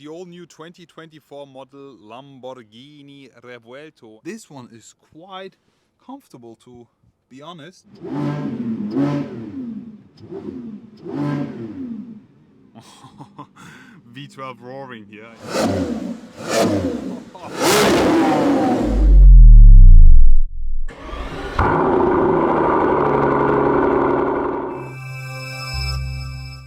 The all-new 2024 model Lamborghini Revuelto. This one is quite comfortable, to be honest. V12 roaring here.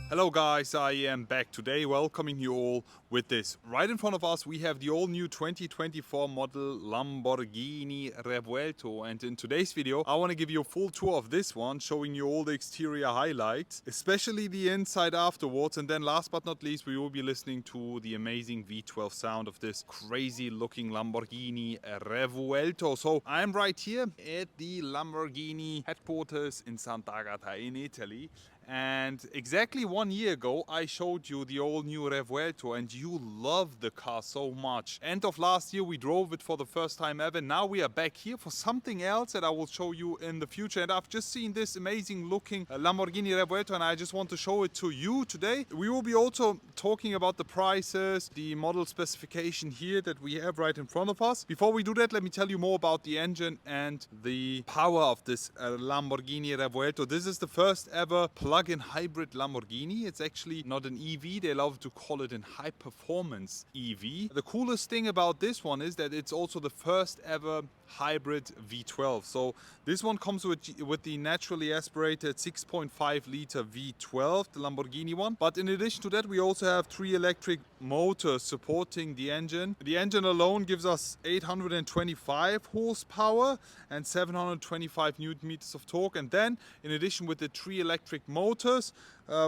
Hello guys, I am back today welcoming you all with this. Right in front of us we have the all-new 2024 model Lamborghini Revuelto, and in today's video I want to give you a full tour of this one, showing you all the exterior highlights, especially the inside afterwards, and then last but not least we will be listening to the amazing V12 sound of this crazy looking Lamborghini Revuelto. So I'm right here at the Lamborghini headquarters in Sant'Agata in Italy. And exactly 1 year ago I showed you the all new Revuelto and you loved the car so much. End of last year we drove it for the first time ever. Now we are back here for something else that I will show you in the future. And I've just seen this amazing looking Lamborghini Revuelto and I just want to show it to you today. We will be also talking about the prices, the model specification here that we have right in front of us. Before we do that, let me tell you more about the engine and the power of this Lamborghini Revuelto. This is the first ever plug-in hybrid Lamborghini. It's actually not an EV. They love to call it an high performance EV. The coolest thing about this one is that it's also the first ever hybrid V12. So this one comes with the naturally aspirated 6.5 liter V12, the Lamborghini one. But in addition to that, we also have 3 electric motors supporting the engine. The engine alone gives us 825 horsepower and 725 newton meters of torque. And then in addition with the 3 electric motors,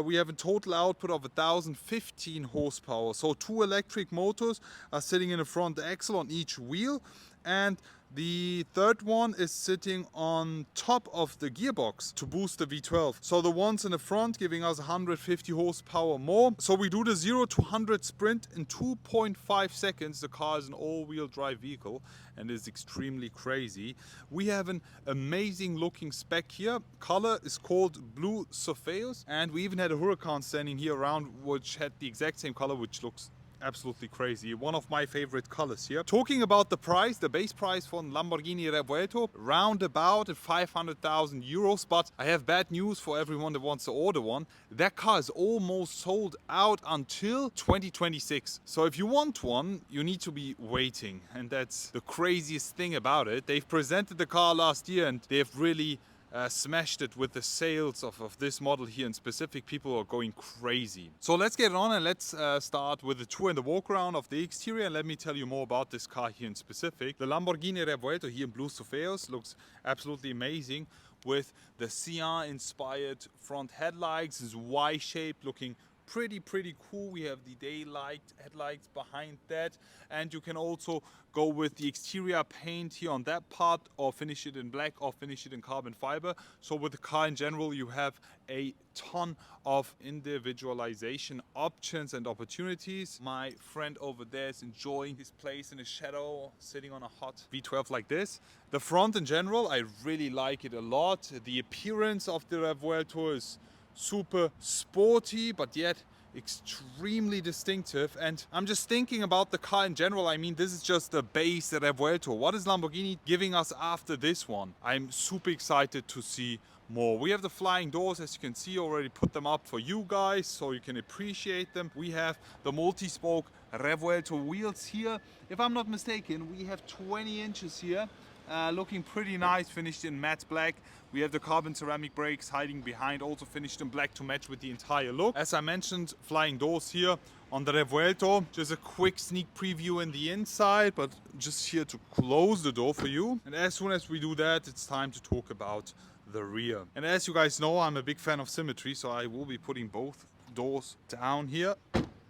we have a total output of 1015 horsepower. So 2 electric motors are sitting in the front axle on each wheel, and the third one is sitting on top of the gearbox to boost the V12. So the ones in the front giving us 150 horsepower more. So we do the 0 to 100 sprint in 2.5 seconds. The car is an all-wheel drive vehicle and is extremely crazy. We have an amazing looking spec here. Color is called blue cepheus, and we even had a Huracan standing here around which had the exact same color, which looks absolutely crazy. One of my favorite colors here. Talking about the price, the base price for Lamborghini Revuelto, round about at 500,000 euros. But I have bad news for everyone that wants to order one. That car is almost sold out until 2026. So if you want one, you need to be waiting. And that's the craziest thing about it. They've presented the car last year and they've really smashed it with the sales of this model here in specific. People are going crazy. So let's get on and let's start with the tour and the walk around of the exterior, and let me tell you more about this car here in specific. The Lamborghini Revuelto here in blue cepheus looks absolutely amazing with the Cyan inspired front headlights. It's Y-shaped, looking pretty cool. We have the daylight headlights behind that, and you can also go with the exterior paint here on that part, or finish it in black, or finish it in carbon fiber. So with the car in general you have a ton of individualization options and opportunities. My friend over there is enjoying his place in the shadow, sitting on a hot V12 like this. The front in general, I really like it a lot. The appearance of the Revuelto is super sporty but yet extremely distinctive, and I'm just thinking about the car in general. I mean, this is just the base Revuelto. What is Lamborghini giving us after this one? I'm super excited to see more. We have the flying doors, as you can see, already put them up for you guys so you can appreciate them. We have the multi-spoke Revuelto wheels here. If I'm not mistaken, we have 20 inches here. Looking pretty nice, finished in matte black. We have the carbon ceramic brakes hiding behind, also finished in black to match with the entire look. As I mentioned, flying doors here on the Revuelto. Just a quick sneak preview in the inside, but just here to close the door for you. And as soon as we do that, it's time to talk about the rear. And as you guys know, I'm a big fan of symmetry, so I will be putting both doors down here.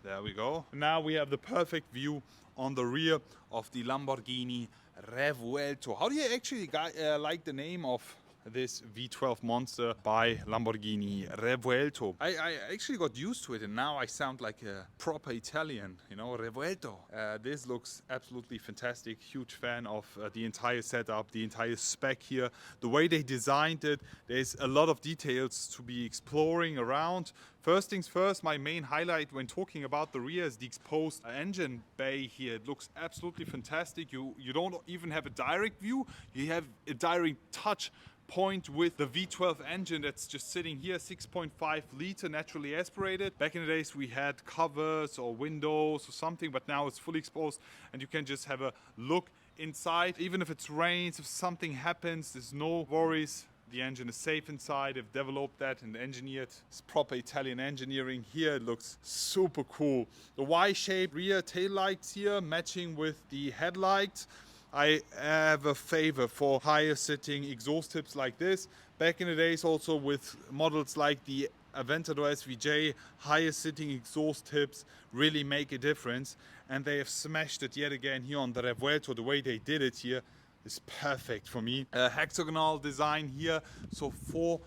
There we go. Now we have the perfect view on the rear of the Lamborghini Revuelto. How do you actually like the name of this V12 monster by Lamborghini Revuelto. I actually got used to it, and now I sound like a proper Italian, you know, Revuelto. This looks absolutely fantastic. Huge fan of the entire setup, the entire spec here, the way they designed it. There's a lot of details to be exploring around. First things first, my main highlight when talking about the rear is the exposed engine bay here. It looks absolutely fantastic. You don't even have a direct view, you have a direct touch point with the V12 engine that's just sitting here, 6.5 liter naturally aspirated. Back in the days we had covers or windows or something, but now it's fully exposed and you can just have a look inside. Even if it rains, if something happens, there's no worries. The engine is safe inside. They've developed that and engineered. It's proper Italian engineering here. It looks super cool. The Y-shaped rear tail lights here matching with the headlights. I have a favor for higher sitting exhaust tips like this. Back in the days also with models like the Aventador SVJ, higher sitting exhaust tips really make a difference. And they have smashed it yet again here on the Revuelto. The way they did it here is perfect for me. Hexagonal design here, so 4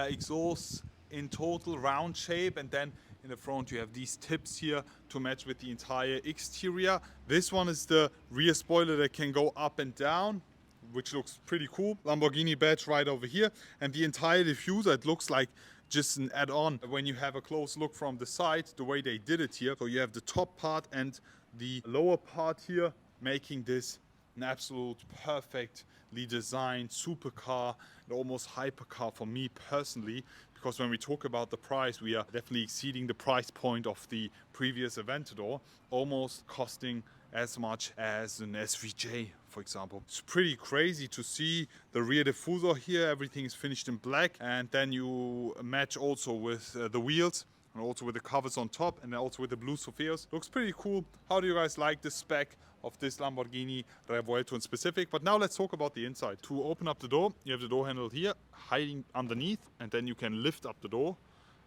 exhausts in total, round shape, and then in the front you have these tips here to match with the entire exterior. This one is the rear spoiler that can go up and down, which looks pretty cool. Lamborghini badge right over here, and the entire diffuser, it looks like just an add-on when you have a close look from the side, the way they did it here. So you have the top part and the lower part here, making this an absolute perfectly designed supercar and almost hypercar for me personally, because when we talk about the price, we are definitely exceeding the price point of the previous Aventador, almost costing as much as an SVJ, for example. It's pretty crazy to see the rear diffuser here. Everything is finished in black, and then you match also with the wheels and also with the covers on top, and also with the blue cepheus. Looks pretty cool. How do you guys like the spec of this Lamborghini Revuelto in specific? But now let's talk about the inside. To open up the door, you have the door handle here hiding underneath, and then you can lift up the door,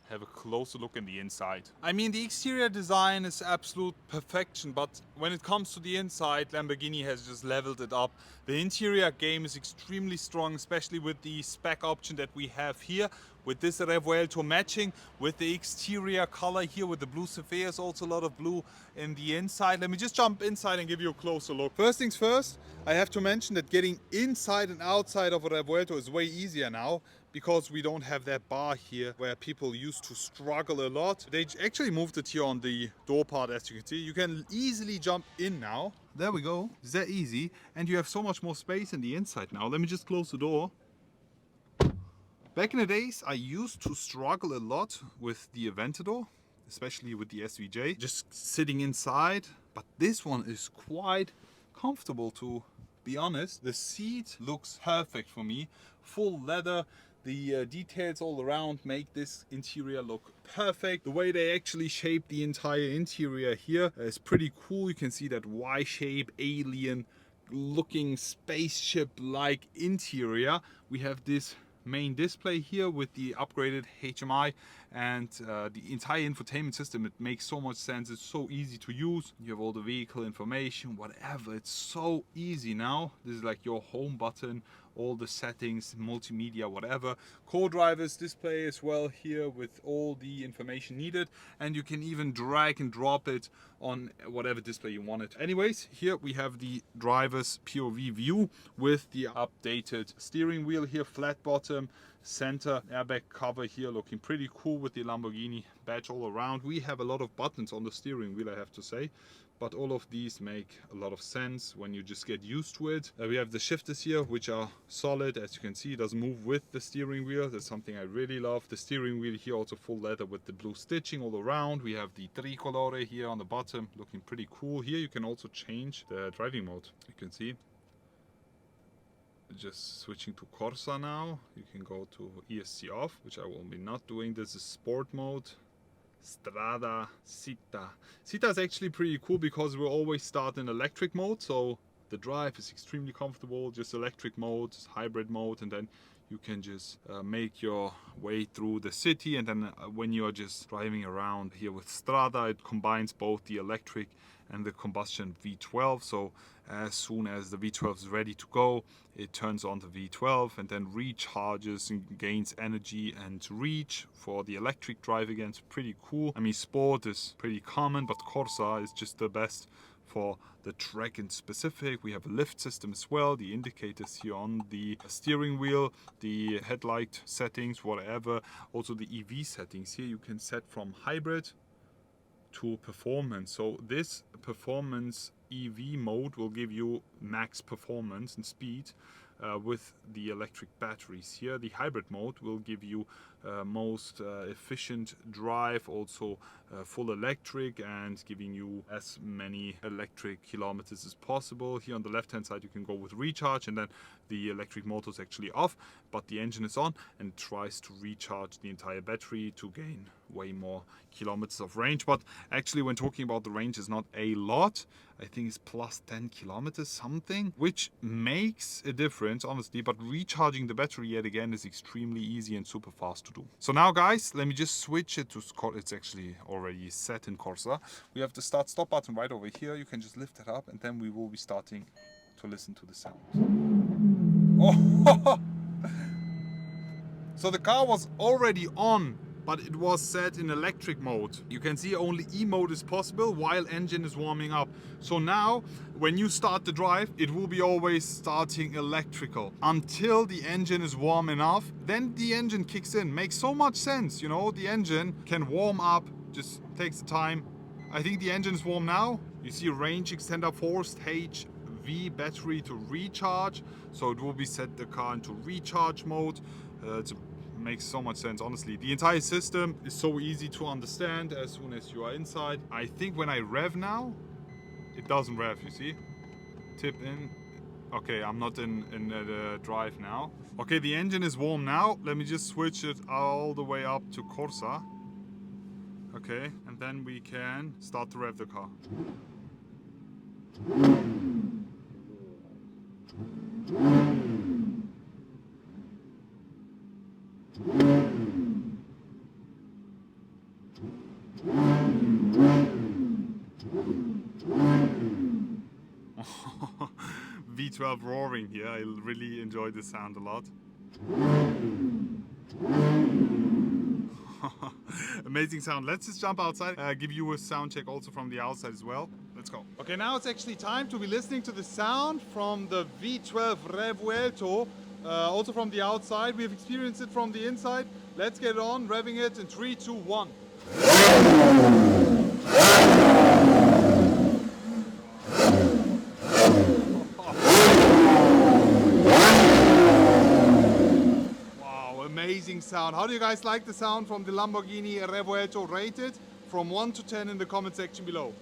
have a closer look in the inside. I mean, the exterior design is absolute perfection, but when it comes to the inside, Lamborghini has just leveled it up. The interior game is extremely strong, especially with the spec option that we have here, with this Revuelto matching with the exterior color here with the blue cepheus, also a lot of blue in the inside. Let me just jump inside and give you a closer look. First things first, I have to mention that getting inside and outside of a Revuelto is way easier now, because we don't have that bar here where people used to struggle a lot. They actually moved it here on the door part, as you can see. You can easily jump in now. There we go. It's that easy. And you have so much more space in the inside now. Let me just close the door. Back in the days, I used to struggle a lot with the Aventador, especially with the SVJ, just sitting inside. But this one is quite comfortable, to be honest. The seat looks perfect for me. Full leather. The details all around make this interior look perfect. The way they actually shape the entire interior here is pretty cool. You can see that Y-shape, alien looking spaceship-like interior. We have this main display here with the upgraded HMI and the entire infotainment system. It makes so much sense. It's so easy to use. You have all the vehicle information, whatever. It's so easy now. This is like your home button, all the settings, multimedia, whatever. Co-drivers display as well here with all the information needed, and you can even drag and drop it on whatever display you want it. Anyways, here we have the driver's POV view with the updated steering wheel here, flat bottom, center airbag cover here, looking pretty cool with the Lamborghini badge all around. We have a lot of buttons on the steering wheel, I have to say, but all of these make a lot of sense when you just get used to it. We have the shifters here, which are solid. As you can see, it does move with the steering wheel. That's something I really love. The steering wheel here also full leather with the blue stitching all around. We have the tricolore here on the bottom, looking pretty cool. Here you can also change the driving mode. You can see just switching to Corsa now. You can go to ESC off, which I will be not doing. This is sport mode. Strada, Città. Città is actually pretty cool because we always start in electric mode, so the drive is extremely comfortable. Just electric mode, hybrid mode, and then you can just make your way through the city, and then when you're just driving around here with Strada, it combines both the electric and the combustion V12. So as soon as the V12 is ready to go, it turns on the V12 and then recharges and gains energy and reach for the electric drive again. It's pretty cool. I mean, Sport is pretty common, but Corsa is just the best for the track in specific. We have a lift system as well, the indicators here on the steering wheel, the headlight settings, whatever. Also the EV settings here you can set from hybrid to performance. So this performance EV mode will give you max performance and speed with the electric batteries here. The hybrid mode will give you most efficient drive, also full electric, and giving you as many electric kilometers as possible. Here on the left hand side you can go with recharge, and then the electric motor is actually off, but the engine is on and tries to recharge the entire battery to gain way more kilometers of range. But actually, when talking about the range, is not a lot. I think it's plus 10 kilometers something, which makes a difference honestly, but recharging the battery yet again is extremely easy and super fast to do. So now guys, let me just switch it to Corsa. It's actually already set in Corsa. We have the start stop button right over here. You can just lift it up and then we will be starting to listen to the sound. Oh, so the car was already on, but it was set in electric mode. You can see only E mode is possible while engine is warming up. So now when you start the drive, it will be always starting electrical until the engine is warm enough. Then the engine kicks in. Makes so much sense, you know, the engine can warm up, just takes the time. I think the engine is warm now. You see range extender forced HPEV battery to recharge. So it will be set the car into recharge mode. Makes so much sense, honestly. The entire system is so easy to understand as soon as you are inside. I think when I rev now, it doesn't rev, you see? Tip in. Okay, I'm not in the drive now. Okay, the engine is warm now. Let me just switch it all the way up to Corsa. Okay, and then we can start to rev the car. V12 roaring here. I really enjoy the sound a lot. Amazing sound. Let's just jump outside, give you a sound check also from the outside as well. Let's go. Okay, now it's actually time to be listening to the sound from the V12 Revuelto. Also from the outside. We've experienced it from the inside. Let's get on, revving it in 3, 2, 1. Wow, amazing sound. How do you guys like the sound from the Lamborghini Revuelto? Rate it from 1 to 10 in the comment section below.